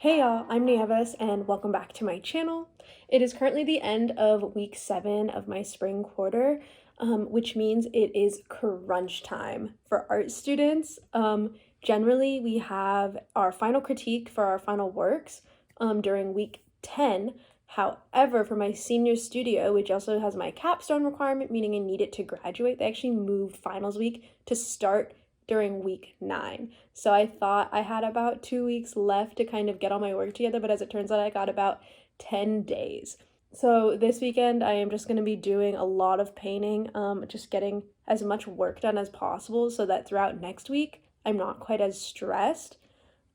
Hey y'all, I'm Nieves and welcome back to my channel. It is currently the end of week 7 of my spring quarter, which means it is crunch time for art students. Generally, we have our final critique for our final works during week 10. However, for my senior studio, which also has my capstone requirement, meaning I need it to graduate, they actually moved finals week to start during week 9. So I thought I had about 2 weeks left to kind of get all my work together, but as it turns out, I got about 10 days. So this weekend, I am just going to be doing a lot of painting, just getting as much work done as possible so that throughout next week, I'm not quite as stressed.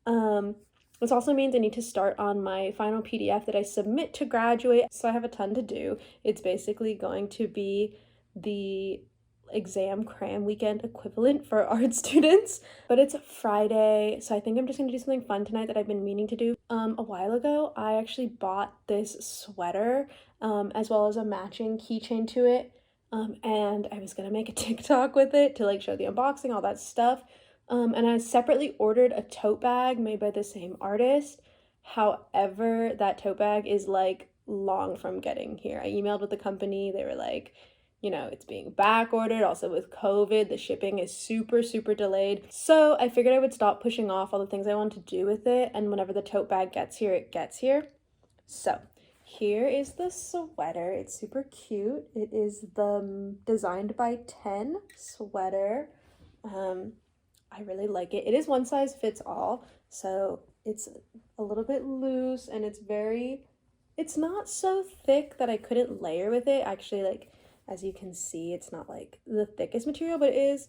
This also means I need to start on my final PDF that I submit to graduate, so I have a ton to do. It's basically going to be the exam cram weekend equivalent for art students, but it's Friday, so I think I'm just gonna do something fun tonight that I've been meaning to do. A while ago, I actually bought this sweater as well as a matching keychain to it, and I was gonna make a TikTok with it to like show the unboxing, all that stuff, and I separately ordered a tote bag made by the same artist. However, that tote bag is like long from getting here. I emailed with the company, they were like, it's being back ordered. Also with COVID, the shipping is super delayed. So I figured I would stop pushing off all the things I want to do with it, and whenever the tote bag gets here, it gets here. So here is the sweater. It's super cute. It is the Designed by 10 sweater. I really like it. It is one size fits all, so it's a little bit loose and it's not so thick that I couldn't layer with it. Actually, like, as you can see, it's not like the thickest material, but it is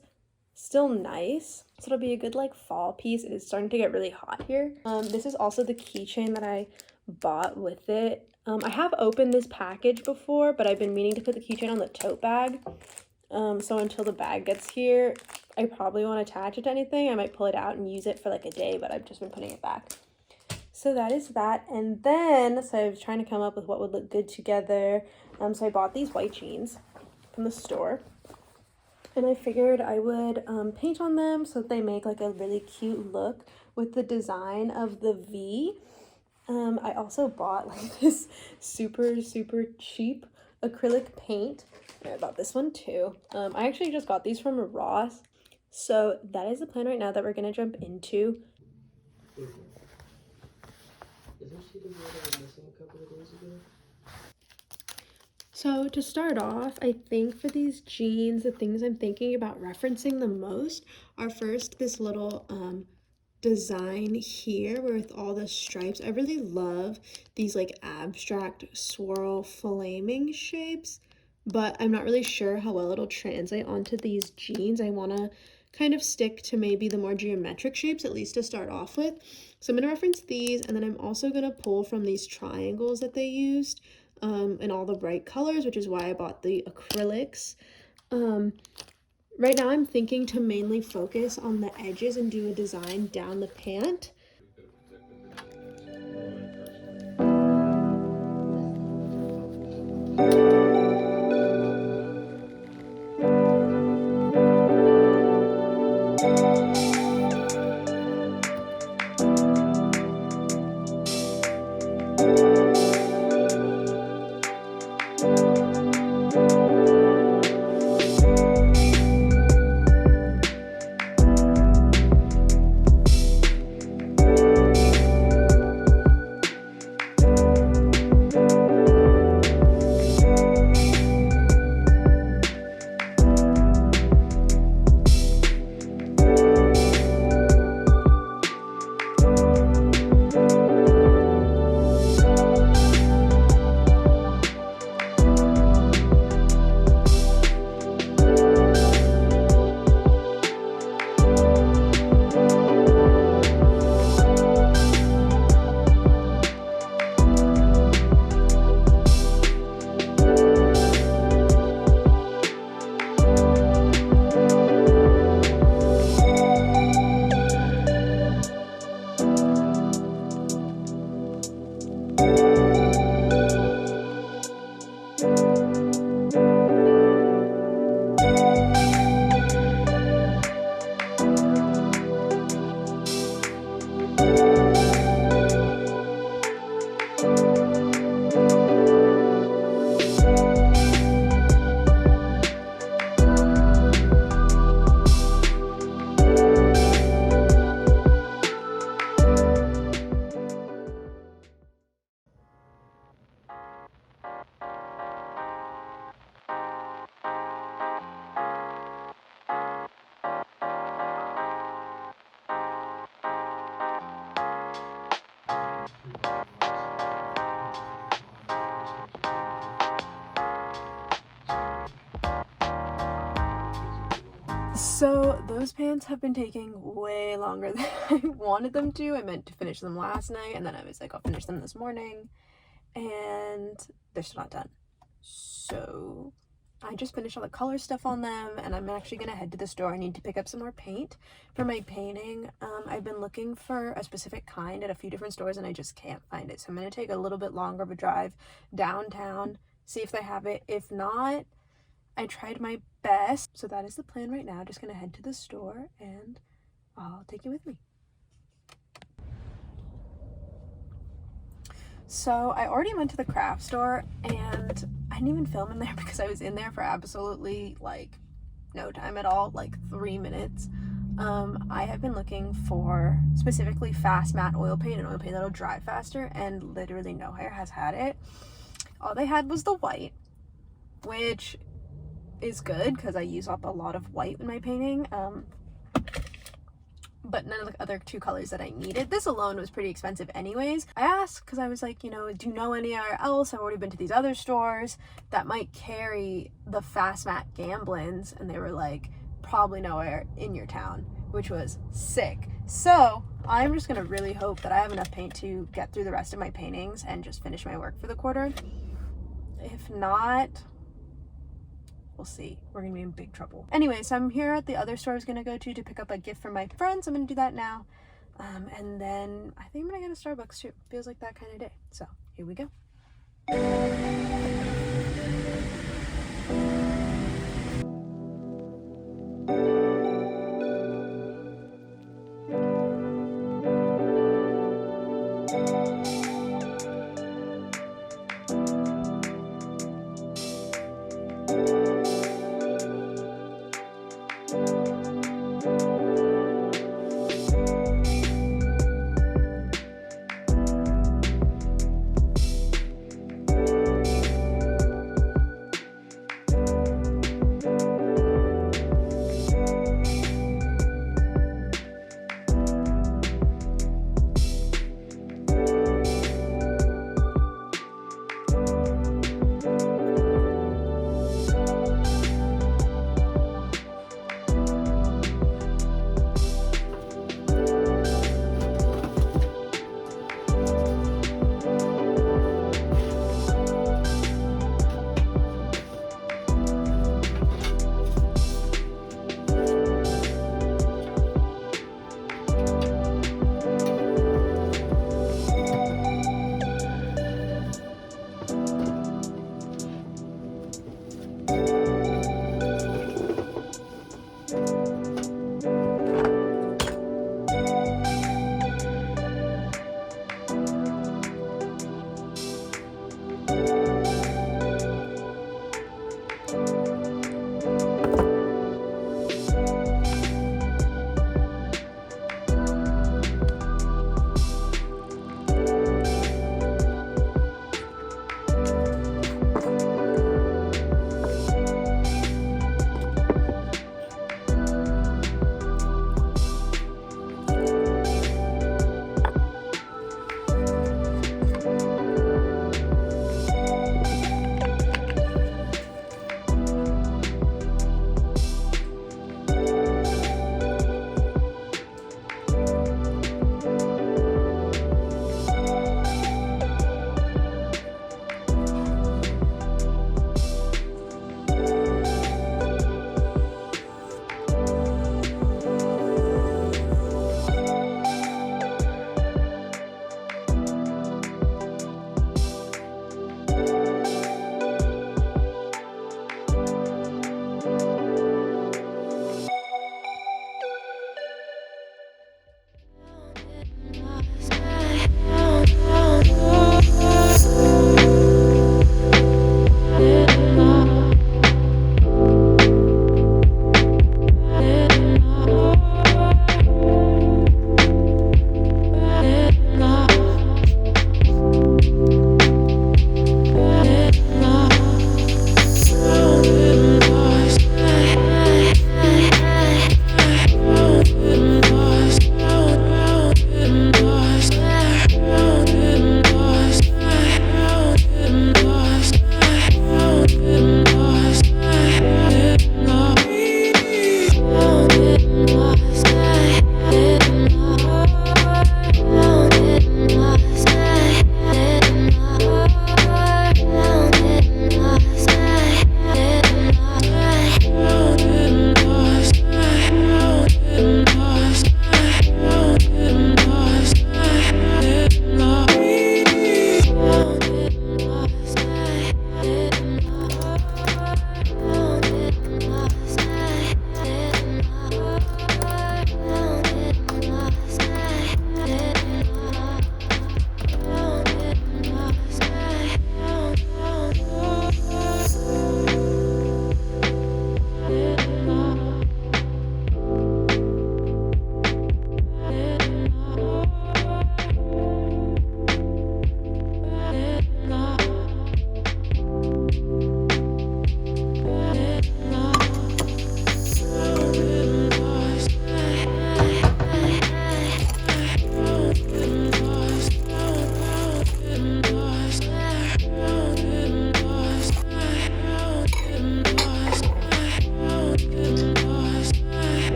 still nice. So it'll be a good like fall piece. It is starting to get really hot here. This is also the keychain that I bought with it. I have opened this package before, but I've been meaning to put the keychain on the tote bag. So until the bag gets here, I probably won't attach it to anything. I might pull it out and use it for like a day, but I've just been putting it back. So that is that. And then, so I was trying to come up with what would look good together. So I bought these white jeans from the store. And I figured I would paint on them so that they make like a really cute look with the design of the V. I also bought like this super cheap acrylic paint. I bought this one too. I actually just got these from Ross. So that is the plan right now that we're going to jump into. So to start off, I think for these jeans, the things I'm thinking about referencing the most are first this little design here with all the stripes. I really love these like abstract swirl flaming shapes, but I'm not really sure how well it'll translate onto these jeans. I want to kind of stick to maybe the more geometric shapes, at least to start off with. So I'm going to reference these, and then I'm also going to pull from these triangles that they used in all the bright colors, which is why I bought the acrylics. Right now I'm thinking to mainly focus on the edges and do a design down the pant. So those pants have been taking way longer than I wanted them to. I meant to finish them last night, and then I was like, I'll finish them this morning, and they're still not done. So I just finished all the color stuff on them, and I'm actually gonna head to the store. I need to pick up some more paint for my painting. I've been looking for a specific kind at a few different stores, and I just can't find it. So I'm gonna take a little bit longer of a drive downtown, see if they have it. If not, I tried my best. So that is the plan right now. Just gonna head to the store and I'll take you with me. So I already went to the craft store and I didn't even film in there because I was in there for absolutely like no time at all, like 3 minutes. I have been looking for specifically fast matte oil paint and oil paint that'll dry faster, and literally no hair has had it. All they had was the white, which is good because I use up a lot of white in my painting, but none of the other two colors that I needed. This alone was pretty expensive anyways. I asked because I was like, you know, do you know anywhere else? I've already been to these other stores that might carry the fast matte Gamblins, and they were like, probably nowhere in your town, which was sick. So I'm just gonna really hope that I have enough paint to get through the rest of my paintings and just finish my work for the quarter. If not, we'll see. We're gonna be in big trouble. Anyway, so I'm here at the other store I was gonna go to pick up a gift for my friends. I'm gonna do that now. And then I think I'm gonna go to Starbucks too. Feels like that kind of day. So here we go.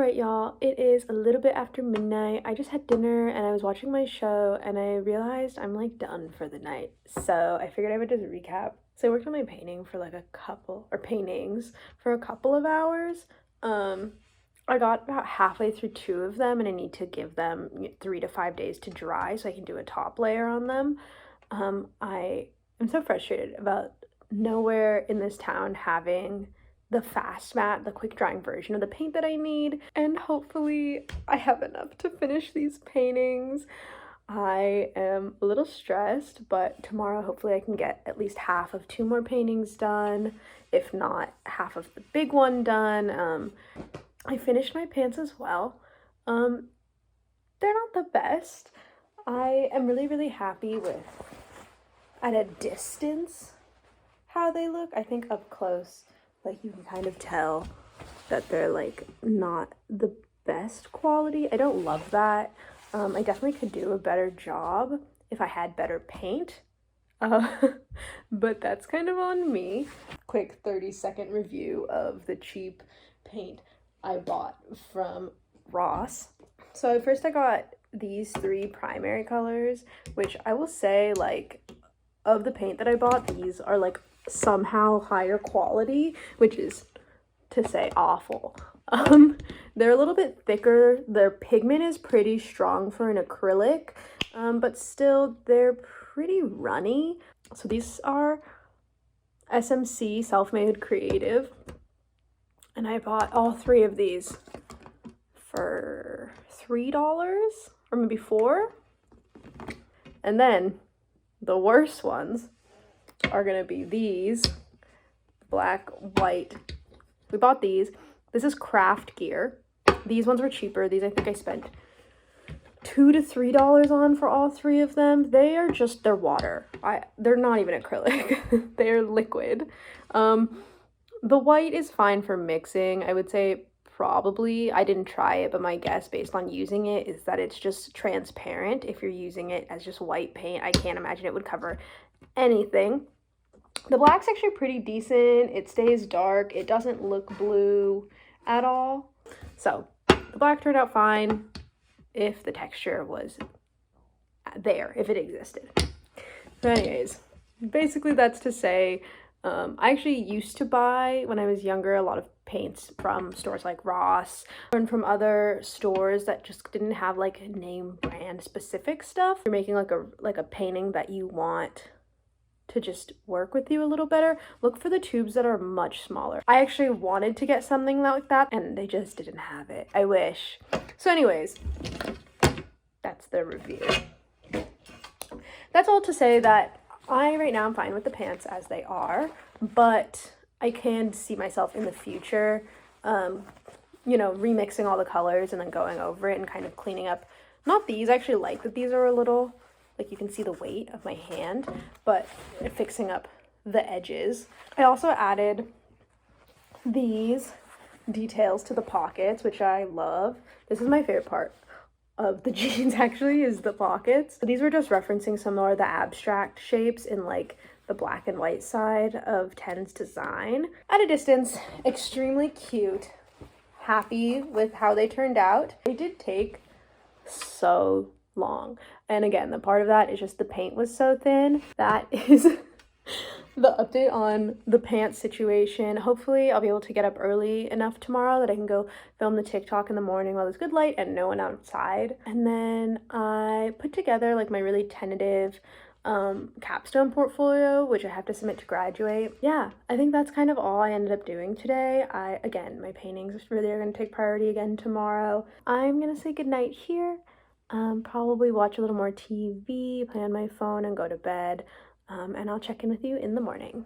Alright, y'all, it is a little bit after midnight. I just had dinner and I was watching my show and I realized I'm like done for the night. So I figured I would just recap. So I worked on my painting for like paintings for a couple of hours. I got about halfway through 2 of them and I need to give them 3 to 5 days to dry so I can do a top layer on them. I am so frustrated about nowhere in this town having the fast matte, the quick drying version of the paint that I need, and hopefully I have enough to finish these paintings. I am a little stressed, but tomorrow hopefully I can get at least half of 2 more paintings done, if not half of the big one done. I finished my pants as well. They're not the best. I am really happy with, at a distance, how they look. I think up close, like, you can kind of tell that they're like not the best quality. I don't love that. I definitely could do a better job if I had better paint, but that's kind of on me. Quick 30-second review of the cheap paint I bought from Ross. So first I got these 3 primary colors, which I will say, like, of the paint that I bought, these are like somehow higher quality, which is to say awful. They're a little bit thicker. Their pigment is pretty strong for an acrylic, but still they're pretty runny. So these are SMC Self-Made Creative, and I bought all 3 of these for $3 or maybe $4. And then the worst ones are gonna be these, black, white. We bought these. This is Craft Gear. These ones were cheaper. These I think I spent $2 to $3 on for all 3 of them. They are just, they're water. They're not even acrylic. They're liquid. The white is fine for mixing. I would say probably, I didn't try it, but my guess based on using it is that it's just transparent. If you're using it as just white paint, I can't imagine it would cover anything. The black's actually pretty decent. It stays dark. It doesn't look blue at all. So the black turned out fine if the texture was there, if it existed. So anyways, basically that's to say, I actually used to buy, when I was younger, a lot of paints from stores like Ross and from other stores that just didn't have like name brand specific stuff. You're making like a painting that you want to just work with you a little better, look for the tubes that are much smaller. I actually wanted to get something like that and they just didn't have it. I wish. So anyways, that's the review. That's all to say that right now I'm fine with the pants as they are, but I can see myself in the future, remixing all the colors and then going over it and kind of cleaning up. Not these, I actually like that these are a little, like, you can see the weight of my hand, but fixing up the edges. I also added these details to the pockets, which I love. This is my favorite part of the jeans, actually, is the pockets. So these were just referencing some more of the abstract shapes in like the black and white side of Ten's design. At a distance, extremely cute. Happy with how they turned out. They did take so long. And again, the part of that is just the paint was so thin. That is the update on the pants situation. Hopefully I'll be able to get up early enough tomorrow that I can go film the TikTok in the morning while there's good light and no one outside. And then I put together like my really tentative capstone portfolio, which I have to submit to graduate. Yeah, I think that's kind of all I ended up doing today. Again, my paintings really are going to take priority again tomorrow. I'm going to say goodnight here. Probably watch a little more TV, play on my phone, and go to bed. And I'll check in with you in the morning.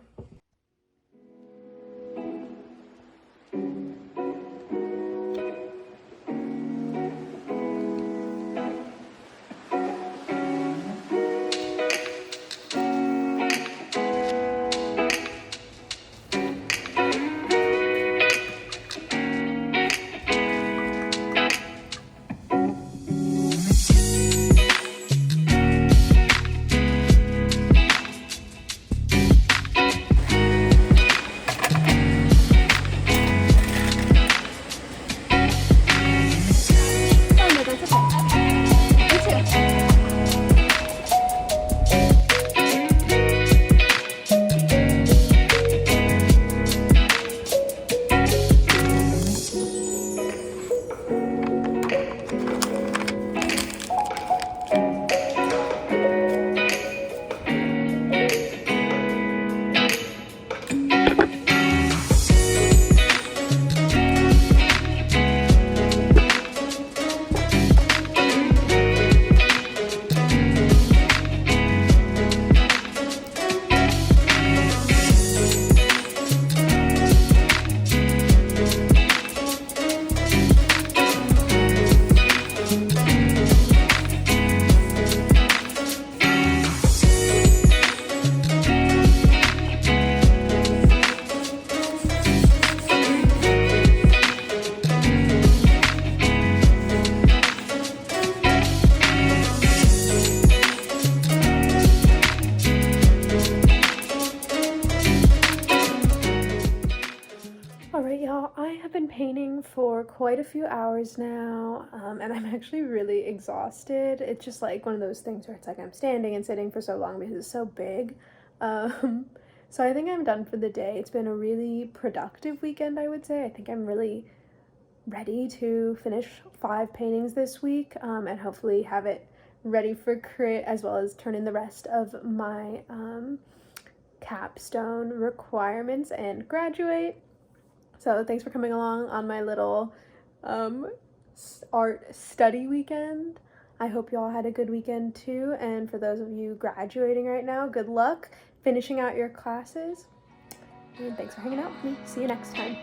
So I have been painting for quite a few hours now, and I'm actually really exhausted. It's just like one of those things where it's like I'm standing and sitting for so long because it's so big. Um, so I think I'm done for the day. It's been a really productive weekend, I would say. I think I'm really ready to finish 5 paintings this week, and hopefully have it ready for crit, as well as turn in the rest of my capstone requirements and graduate. So thanks for coming along on my little art study weekend. I hope you all had a good weekend too, and for those of you graduating right now, good luck finishing out your classes. And thanks for hanging out with me. See you next time.